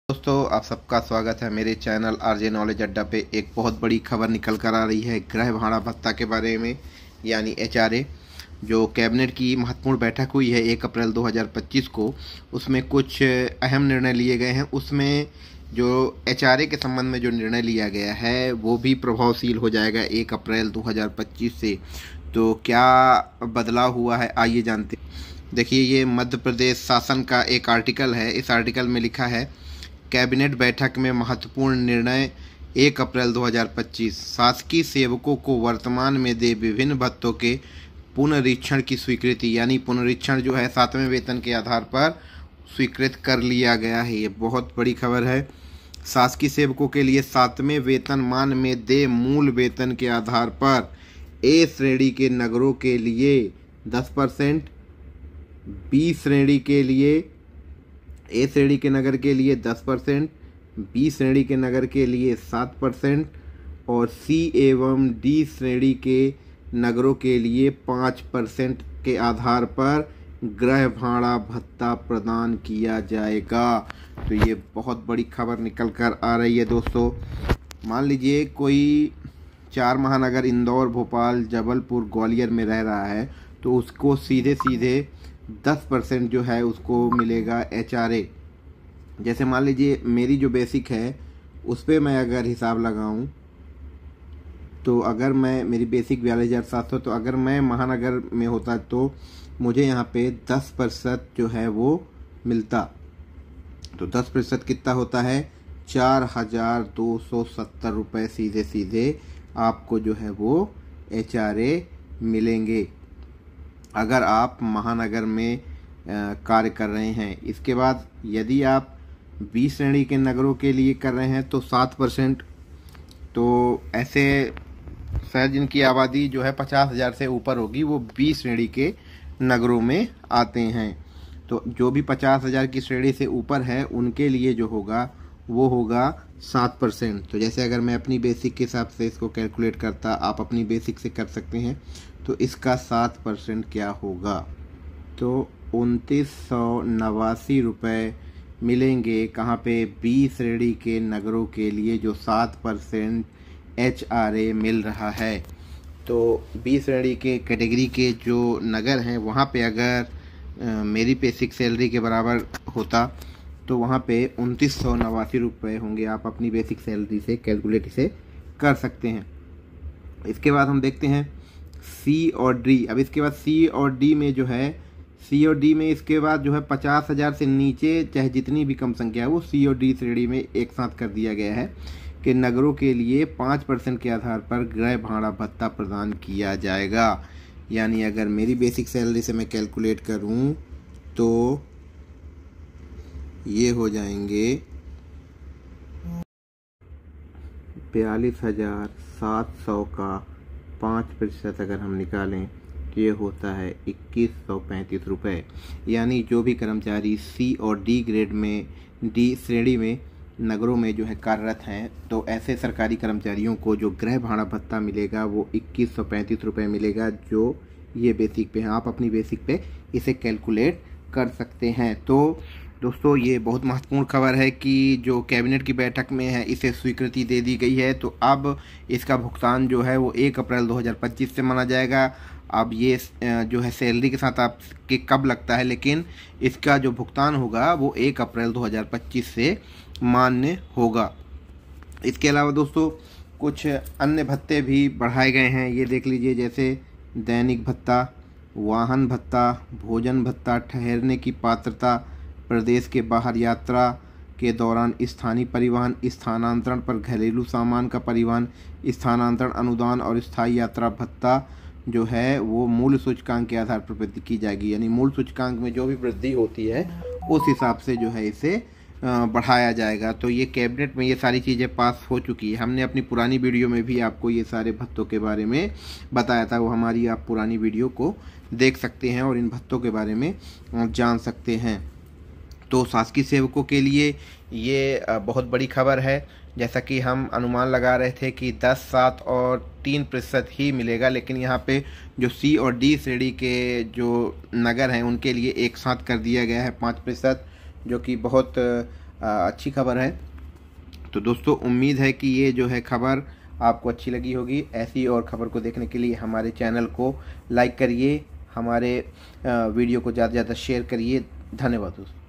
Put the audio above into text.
दोस्तों, आप सबका स्वागत है मेरे चैनल आरजे नॉलेज अड्डा पे। एक बहुत बड़ी खबर निकल कर आ रही है गृह भाड़ा भत्ता के बारे में, यानी एचआरए। जो कैबिनेट की महत्वपूर्ण बैठक हुई है 1 अप्रैल 2025 को, उसमें कुछ अहम निर्णय लिए गए हैं। उसमें जो एचआरए के संबंध में जो निर्णय लिया गया है वो भी प्रभावशील हो जाएगा 1 अप्रैल 2025 से। तो क्या बदलाव हुआ है, आइए जानते हैं। देखिए, ये मध्य प्रदेश शासन का एक आर्टिकल है। इस आर्टिकल में लिखा है, कैबिनेट बैठक में महत्वपूर्ण निर्णय 1 अप्रैल 2025। शासकीय सेवकों को वर्तमान में दे विभिन्न भत्तों के पुनरीक्षण की स्वीकृति, यानी पुनरीक्षण जो है 7वें वेतन के आधार पर स्वीकृत कर लिया गया है। ये बहुत बड़ी खबर है। शासकीय सेवकों के लिए 7वें वेतनमान में दे मूल वेतन के आधार पर ए श्रेणी के नगरों के लिए 10%, बी श्रेणी के लिए ए श्रेणी के नगर के लिए 10%, बी श्रेणी के नगर के लिए 7% और सी एवं डी श्रेणी के नगरों के लिए 5% के आधार पर गृह भाड़ा भत्ता प्रदान किया जाएगा। तो ये बहुत बड़ी खबर निकल कर आ रही है दोस्तों। मान लीजिए कोई 4 महानगर इंदौर, भोपाल, जबलपुर, ग्वालियर में रह रहा है, तो उसको सीधे सीधे 10% जो है उसको मिलेगा एचआरए। जैसे मान लीजिए मेरी जो बेसिक है उस पर मैं अगर हिसाब लगाऊं, तो अगर मैं मेरी बेसिक 42,700, तो अगर मैं महानगर में होता तो मुझे यहाँ पे 10% जो है वो मिलता। तो 10% कितना होता है? 4,270 रुपये सीधे सीधे आपको जो है वो एचआरए मिलेंगे अगर आप महानगर में कार्य कर रहे हैं। इसके बाद यदि आप 20 श्रेणी के नगरों के लिए कर रहे हैं तो 7%। तो ऐसे शहर जिनकी आबादी जो है 50,000 से ऊपर होगी, वो 20 श्रेणी के नगरों में आते हैं। तो जो भी 50,000 की श्रेणी से ऊपर है उनके लिए जो होगा वो होगा 7%। तो जैसे अगर मैं अपनी बेसिक के हिसाब से इसको कैलकुलेट करता, आप अपनी बेसिक से कर सकते हैं, तो इसका 7% क्या होगा? तो 2,989 रुपये मिलेंगे। कहाँ पे? बी श्रेणी के नगरों के लिए जो 7% एचआरए मिल रहा है। तो बी श्रेणी के कैटेगरी के जो नगर हैं वहाँ पे अगर मेरी बेसिक सैलरी के बराबर होता तो वहाँ पे 2,989 रुपये होंगे। आप अपनी बेसिक सैलरी से कैलकुलेट इसे कर सकते हैं। इसके बाद हम देखते हैं सी और डी। अब इसके बाद सी और डी में जो है, सी और डी में इसके बाद जो है 50,000 से नीचे चाहे जितनी भी कम संख्या है वो सी और डी श्रेणी में एक साथ कर दिया गया है कि नगरों के लिए 5% के आधार पर गृह भाड़ा भत्ता प्रदान किया जाएगा। यानी अगर मेरी बेसिक सैलरी से मैं कैलकुलेट करूं तो ये हो जाएंगे 42,700 का 5% अगर हम निकालें तो ये होता है 2,135 रुपये। यानी जो भी कर्मचारी सी और डी ग्रेड में, डी श्रेणी में नगरों में जो है कार्यरत हैं, तो ऐसे सरकारी कर्मचारियों को जो गृह भाड़ा भत्ता मिलेगा वो 2,135 रुपये मिलेगा, जो ये बेसिक पे है। आप अपनी बेसिक पे इसे कैलकुलेट कर सकते हैं। तो दोस्तों, ये बहुत महत्वपूर्ण खबर है कि जो कैबिनेट की बैठक में है इसे स्वीकृति दे दी गई है। तो अब इसका भुगतान जो है वो 1 अप्रैल 2025 से माना जाएगा। अब ये जो है सैलरी के साथ आपके कब लगता है, लेकिन इसका जो भुगतान होगा वो 1 अप्रैल 2025 से मान्य होगा। इसके अलावा दोस्तों कुछ अन्य भत्ते भी बढ़ाए गए हैं, ये देख लीजिए। जैसे दैनिक भत्ता, वाहन भत्ता, भोजन भत्ता, ठहरने की पात्रता, प्रदेश के बाहर यात्रा के दौरान स्थानीय परिवहन, स्थानांतरण पर घरेलू सामान का परिवहन, स्थानांतरण अनुदान और स्थायी यात्रा भत्ता जो है वो मूल सूचकांक के आधार पर वृद्धि की जाएगी। यानी मूल सूचकांक में जो भी वृद्धि होती है उस हिसाब से जो है इसे बढ़ाया जाएगा। तो ये कैबिनेट में ये सारी चीज़ें पास हो चुकी है। हमने अपनी पुरानी वीडियो में भी आपको ये सारे भत्तों के बारे में बताया था, वो हमारी आप पुरानी वीडियो को देख सकते हैं और इन भत्तों के बारे में जान सकते हैं। तो शासकीय सेवकों के लिए ये बहुत बड़ी खबर है। जैसा कि हम अनुमान लगा रहे थे कि 10, 7 और 3% ही मिलेगा, लेकिन यहाँ पे जो सी और डी श्रेणी के जो नगर हैं उनके लिए एक साथ कर दिया गया है 5%, जो कि बहुत अच्छी खबर है। तो दोस्तों उम्मीद है कि ये जो है खबर आपको अच्छी लगी होगी। ऐसी और खबर को देखने के लिए हमारे चैनल को लाइक करिए, हमारे वीडियो को ज़्यादा से ज़्यादा शेयर करिए। धन्यवाद दोस्तों।